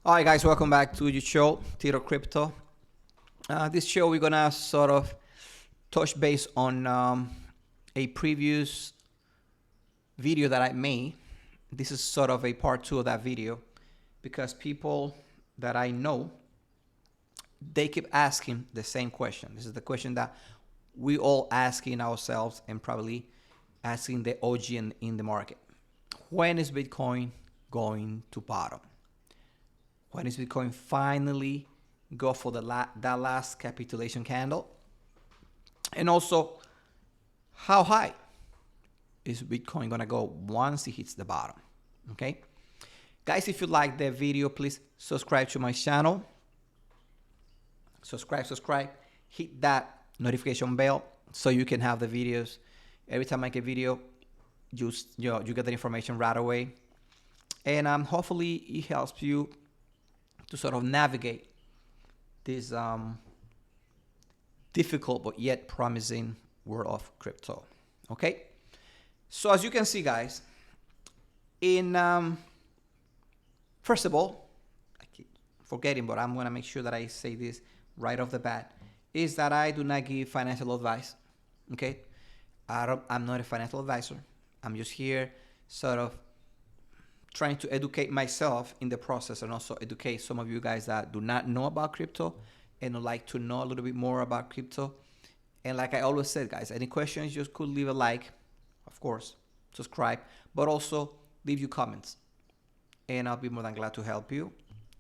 All right, guys, welcome back to the show, Tito Crypto. This show, we're gonna sort of touch base on a previous video that I made. This is sort of a part two of that video because people that I know, they keep asking the same question. This is the question that we all asking ourselves and probably asking the OG in the market. When is Bitcoin going to bottom? When is Bitcoin finally go for that last capitulation candle? And also, how high is Bitcoin gonna go once it hits the bottom? Okay, guys, if you like the video, please subscribe to my channel. Subscribe, hit that notification bell so you can have the videos. Every time I make a video, you get the information right away. And hopefully it helps you to sort of navigate this difficult but yet promising world of crypto. Okay, so as you can see, guys, in first of all, I keep forgetting, but I'm gonna make sure that I say this right off the bat, is that I do not give financial advice. Okay, I'm not a financial advisor. I'm just here sort of trying to educate myself in the process and also educate some of you guys that do not know about crypto and would like to know a little bit more about crypto. And like I always said, guys, any questions, just could leave a like, of course, subscribe, but also leave your comments. And I'll be more than glad to help you.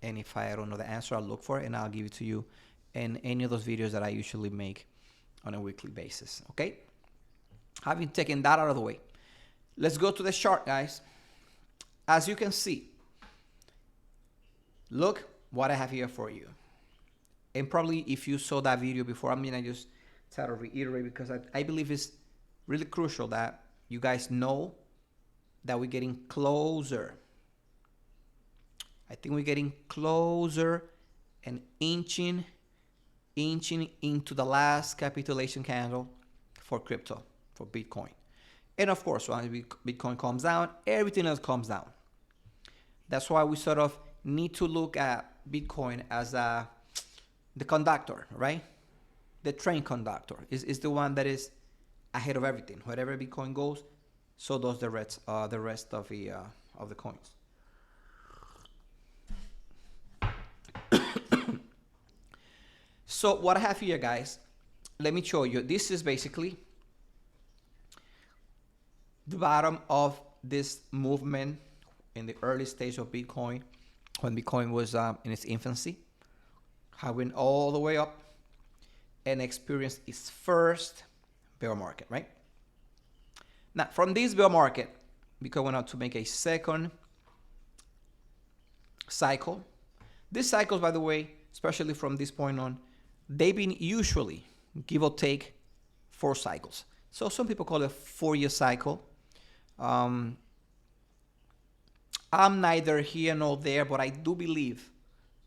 And if I don't know the answer, I'll look for it and I'll give it to you in any of those videos that I usually make on a weekly basis. Okay? Having taken that out of the way, let's go to the chart, guys. As you can see, look what I have here for you. And probably if you saw that video before, I'm gonna just try to reiterate because I believe it's really crucial that you guys know that we're getting closer. I think we're getting closer and inching into the last capitulation candle for crypto, for Bitcoin. And of course, when Bitcoin comes down, everything else comes down. That's why we sort of need to look at Bitcoin as the conductor, right? The train conductor is the one that is ahead of everything. Wherever Bitcoin goes, so does the rest of the coins. So what I have here, guys, let me show you. This is basically the bottom of this movement in the early stage of Bitcoin, when Bitcoin was in its infancy, how it went all the way up and experienced its first bear market, right? Now, from this bear market, Bitcoin went out to make a second cycle. These cycles, by the way, especially from this point on, they've been usually, give or take, 4 cycles. So some people call it a 4-year cycle. I'm neither here nor there, but I do believe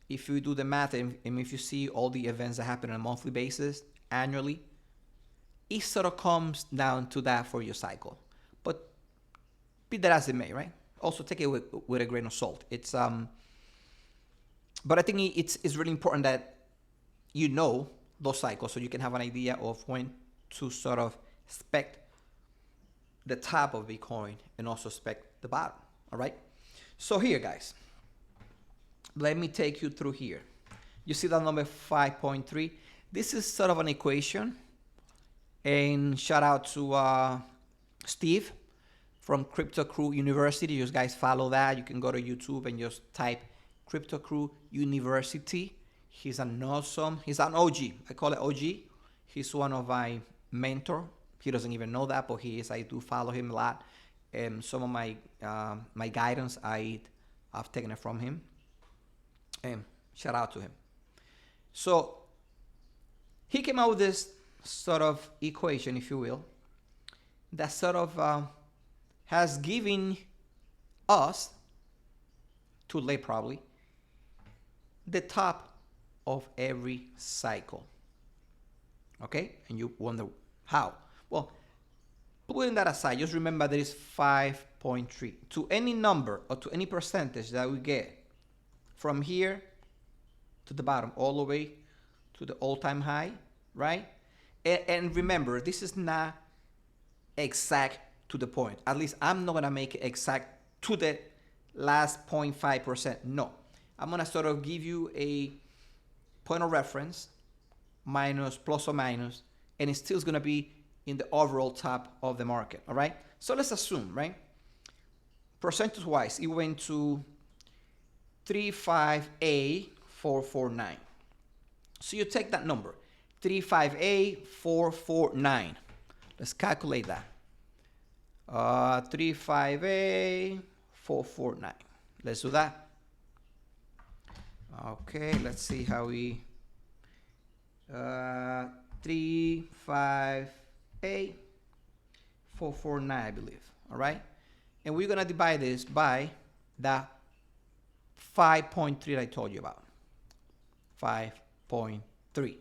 if you do the math and if you see all the events that happen on a monthly basis, annually, it sort of comes down to that 4-year cycle. But be that as it may, right? Also take it with a grain of salt. It's but I think it's really important that you know those cycles so you can have an idea of when to sort of expect the top of Bitcoin and also expect the bottom. All right, so here, guys, let me take you through here. You see that number 5.3. This is sort of an equation, and shout out to Steve from Crypto Crew University. You guys follow that. You can go to YouTube and just type Crypto Crew University. He's an OG. I call it OG. He's one of my mentor. He doesn't even know that, but he is. I do follow him a lot. And some of my my guidance, I've taken it from him. And shout out to him. So he came out with this sort of equation, if you will, that sort of has given us, too late probably, the top of every cycle. Okay? And you wonder how. Well, putting that aside, just remember there is 5.3. To any number or to any percentage that we get from here to the bottom, all the way to the all-time high, right? And remember, this is not exact to the point. At least I'm not gonna make it exact to the last 0.5%. No, I'm gonna sort of give you a point of reference, minus, plus or minus, and it's still gonna be in the overall top of the market, all right? So let's assume, right? Percentage-wise, it went to 35A449. So you take that number, 35A449. Let's calculate that. 35A449. Let's do that. Okay, let's see how we 35A449, I believe. All right, and we're gonna divide this by that 5.3 that I told you about. 5.3.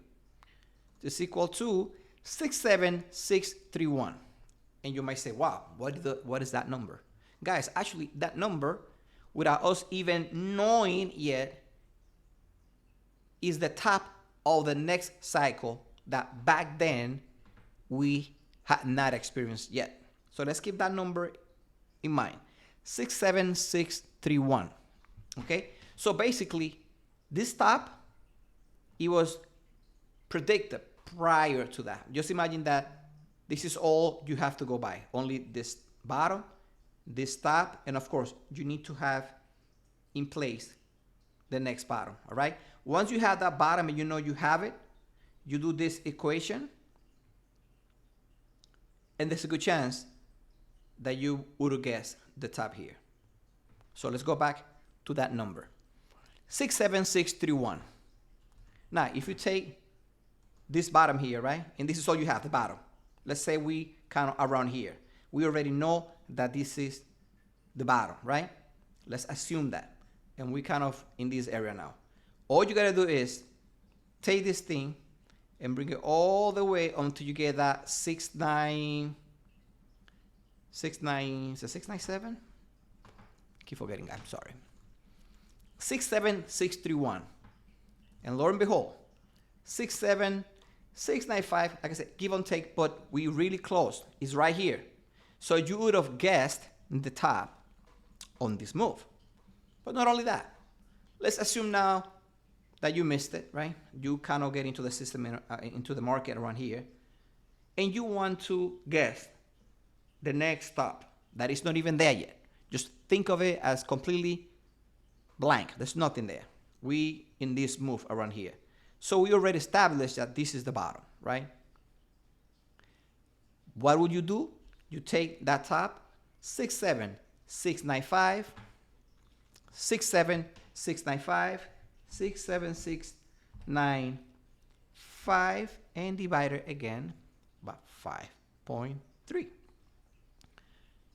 This is equal to 67631. And you might say, wow, what is that number? Guys, actually, that number, without us even knowing yet, is the top of the next cycle that back then we had not experienced yet. So let's keep that number in mind. 67631. Okay? So basically, this top, it was predicted prior to that. Just imagine that this is all you have to go by. Only this bottom, this top, and of course, you need to have in place the next bottom, all right? Once you have that bottom and you know you have it, you do this equation, and there's a good chance that you would have guessed the top here. So let's go back to that number. 67631. Now, if you take this bottom here, right? And this is all you have, the bottom. Let's say we kind of around here. We already know that this is the bottom, right? Let's assume that. And we kind of in this area now. All you gotta do is take this thing and bring it all the way until you get that 697? Keep forgetting, I'm sorry. 67631. And lo and behold, 67695, like I said, give and take, but we really close. It's right here. So you would have guessed the top on this move. But not only that, let's assume now that you missed it, right? You kind of get into the system, into the market around here, and you want to guess the next stop that is not even there yet. Just think of it as completely blank. There's nothing there. We in this move around here. So we already established that this is the bottom, right? What would you do? You take that top, 67695, 67695, 67695, and divide it again by 5.3.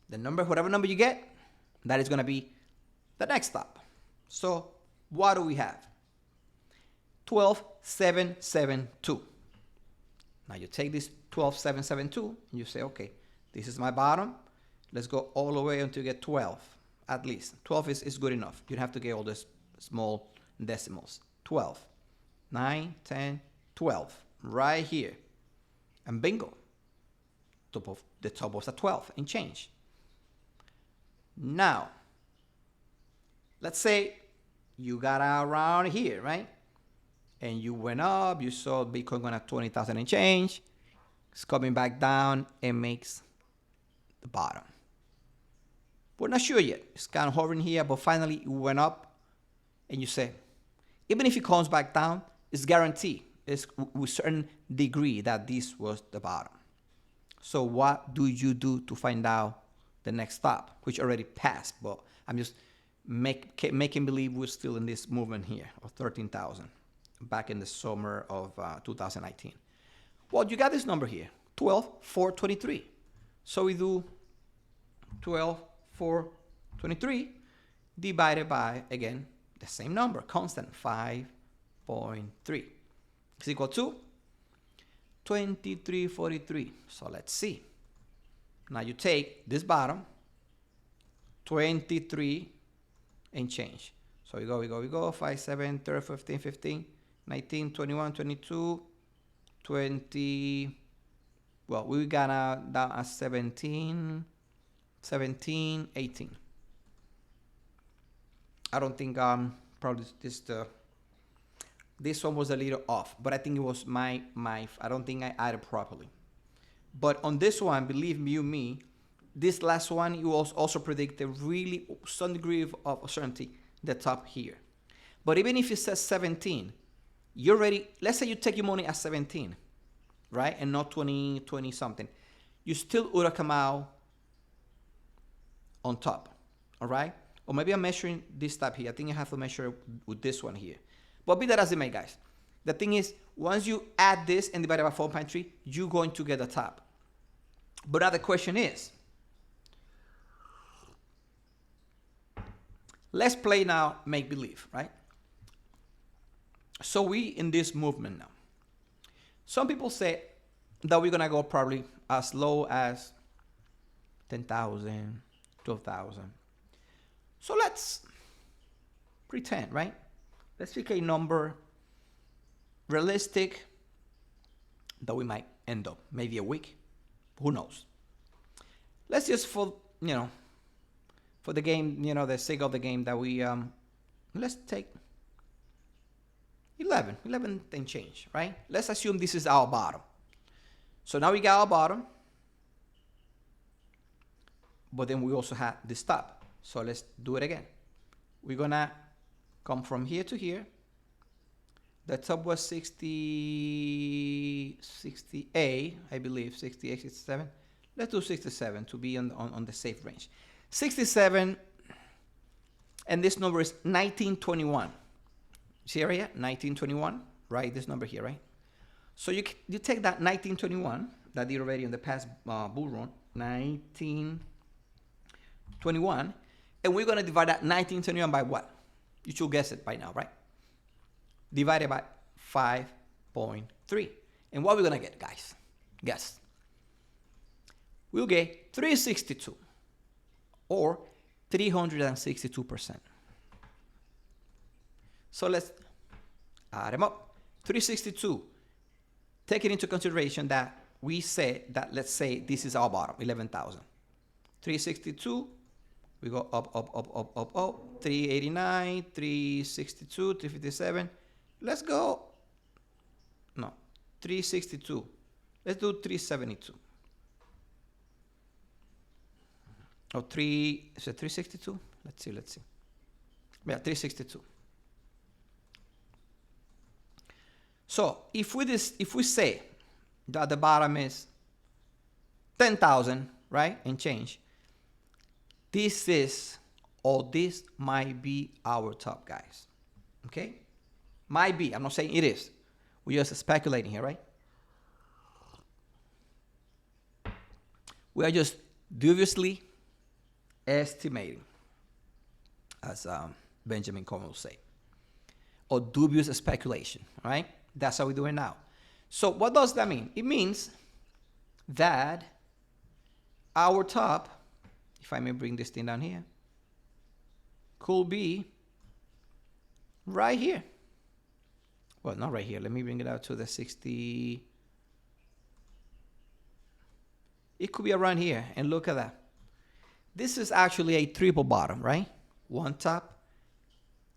The number, whatever number you get, that is going to be the next stop. So what do we have? 12772. Now you take this 12772 and you say, okay, this is my bottom. Let's go all the way until you get 12, at least. 12 is good enough. You don't have to get all these small decimals. 12, 9, 10, 12, right here. And bingo, the top was at 12 and change. Now, let's say you got around here, right? And you went up, you saw Bitcoin going at 20,000 and change. It's coming back down and makes the bottom. We're not sure yet. It's kind of hovering here, but finally it went up. And you say, even if it comes back down, it's guaranteed. It's with a certain degree that this was the bottom. So what do you do to find out the next stop, which already passed? But I'm just making believe we're still in this movement here of 13,000 back in the summer of 2019. Well, you got this number here, 12,423. So we do 12,423 divided by, again, the same number, constant, 5.3. Is equal to 2343. So let's see. Now you take this bottom, 23 and change. So we go, 5, 7, 13, 15, 15, 19, 21, 22, 20. Well, we got down at 17, 17, 18. I don't think probably this one was a little off, but I think it was my I don't think I added properly. But on this one, believe me, this last one, you also predict a really some degree of certainty the top here. But even if it says 17, you're ready. Let's say you take your money at 17, right? And not 20 something. You still would have come out on top, all right? Or maybe I'm measuring this tab here. I think I have to measure with this one here. But be that as it may, guys. The thing is, once you add this and divide it by 4.3, you're going to get the top. But now the question is, let's play now make believe, right? So we in this movement now. Some people say that we're gonna go probably as low as 10,000, 12,000. So let's pretend, right? Let's pick a number realistic that we might end up, maybe a week. Who knows? Let's just for the game, the sake of the game that we let's take 11 and change, right? Let's assume this is our bottom. So now we got our bottom, but then we also have this top. So let's do it again. We're gonna come from here to here. The top was 68, I believe, 68, 67. Let's do 67 to be on the safe range. 67, and this number is 1921. See right here, 1921, right? This number here, right? So you take that 1921 that did already in the past bull run, 1921, and we're gonna divide that 1921 by what? You should guess it by now, right? Divided by 5.3. And what are we gonna get, guys? Guess. We'll get 362 or 362%. So let's add them up. 362. Taking into consideration that we say that, let's say this is our bottom, 11,000. 362, we go up. 389, 362, 357. Let's go. No, 362. Let's do 372. Oh, is it 362? Let's see. Yeah, 362. So if we say that the bottom is 10,000, right, and change, this might be our top, guys. Okay, might be. I'm not saying it is. We're just speculating here, right? We are just dubiously estimating, as Benjamin Cohen will say, or dubious speculation. All right, that's how we're doing now. So what does that mean? It means that our top, if I may bring this thing down here, could be right here. Well, not right here. Let me bring it out to the 60. It could be around here. And look at that. This is actually a triple bottom, right? One top,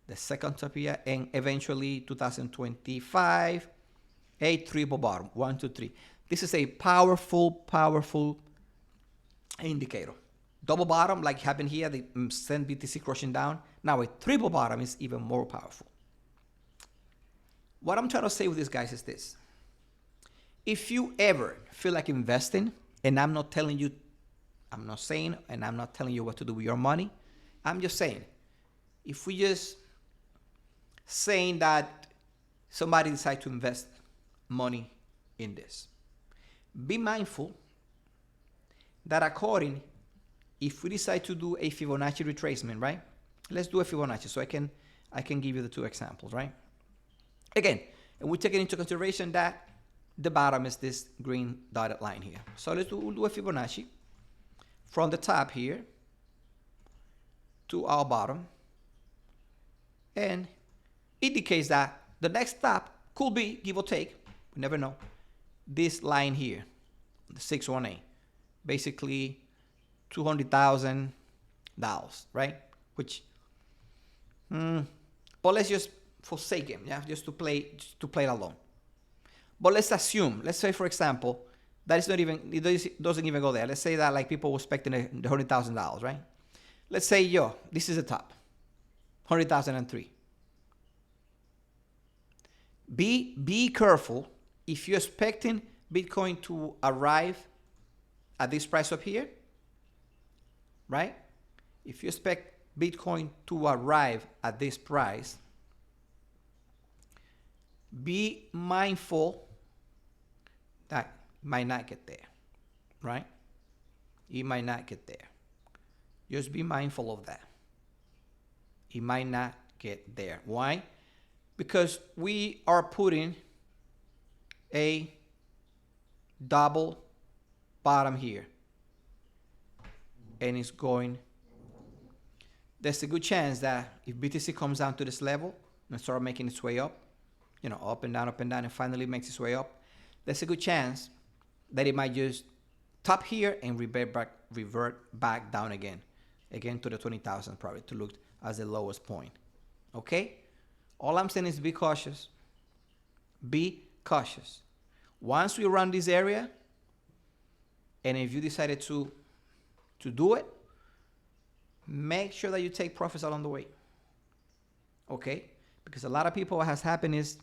the second top here, and eventually 2025, a triple bottom. 1, 2, 3. This is a powerful indicator. Double bottom, like happened here, they send BTC crushing down. Now a triple bottom is even more powerful. What I'm trying to say with this, guys, is this. If you ever feel like investing, and I'm not telling you, I'm not saying, and I'm not telling you what to do with your money, I'm just saying, if we just saying that somebody decide to invest money in this, be mindful that if we decide to do a Fibonacci retracement, right? Let's do a Fibonacci so I can give you the two examples, right? Again, and we're taking into consideration that the bottom is this green dotted line here. So we'll do a Fibonacci from the top here to our bottom. and indicates that the next stop could be, give or take, we never know, this line here, the 618, basically $200,000, right? Which, but let's just forsake him, yeah, just to play it alone. But let's assume, let's say for example, that it's not even, it doesn't even go there. Let's say that like people were expecting the $100,000, right? Let's say, this is the top, 100,003. Be careful if you're expecting Bitcoin to arrive at this price up here, right? If you expect Bitcoin to arrive at this price, be mindful that it might not get there, right? It might not get there. Just be mindful of that. It might not get there. Why? Because we are putting a double bottom here, and it's going, there's a good chance that if BTC comes down to this level and start making its way up, up and down, and finally makes its way up, there's a good chance that it might just top here and revert back down again to the 20,000 probably, to look as the lowest point. Okay? All I'm saying is be cautious. Be cautious. Once we run this area, and if you decided to do it, make sure that you take profits along the way. Okay? Because a lot of people, what has happened is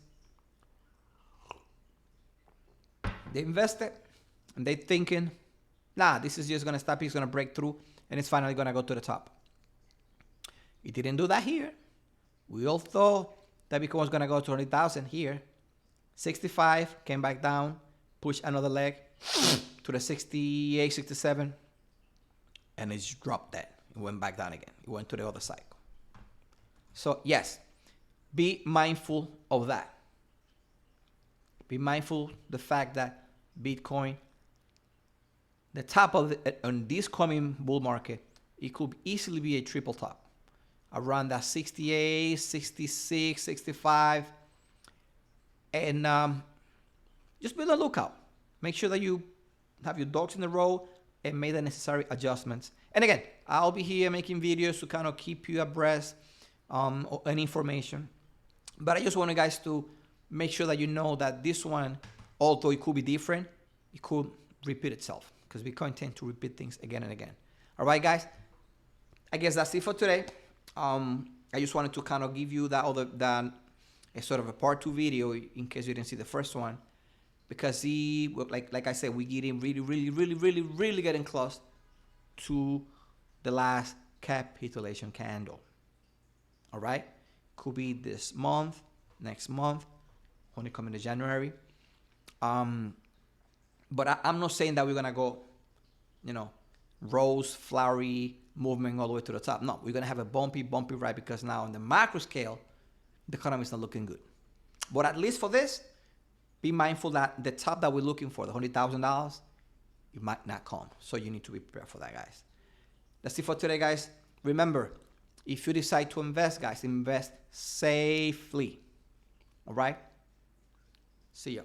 they invested and they thinking, this is just going to stop, it's going to break through, and it's finally going to go to the top. It didn't do that here. We all thought that Bitcoin was going to go to 100,000 here. 65, came back down, pushed another leg to the 68, 67, and it just dropped that. It went back down again. It went to the other cycle. So yes, be mindful of that. Be mindful the fact that Bitcoin, the top of on this coming bull market, it could easily be a triple top around that 68, 66, 65. And just be on the lookout. Make sure that you have your ducks in a row and make the necessary adjustments. And again, I'll be here making videos to kind of keep you abreast of any information. But I just want you guys to make sure that you know that this one, although it could be different, it could repeat itself, because Bitcoin tends to repeat things again and again. All right, guys. I guess that's it for today. I just wanted to kind of give you that a sort of a part 2 video in case you didn't see the first one, because like I said, we getting really getting close to the last capitulation candle. All right, could be this month, next month, only coming to January. But I'm not saying that we're gonna go, rose flowery movement all the way to the top. No, we're gonna have a bumpy ride, because now on the macro scale, the economy is not looking good. But at least for this, be mindful that the top that we're looking for, the $100,000, it might not come. So you need to be prepared for that, guys. That's it for today, guys. Remember, if you decide to invest, guys, invest safely. All right? See ya.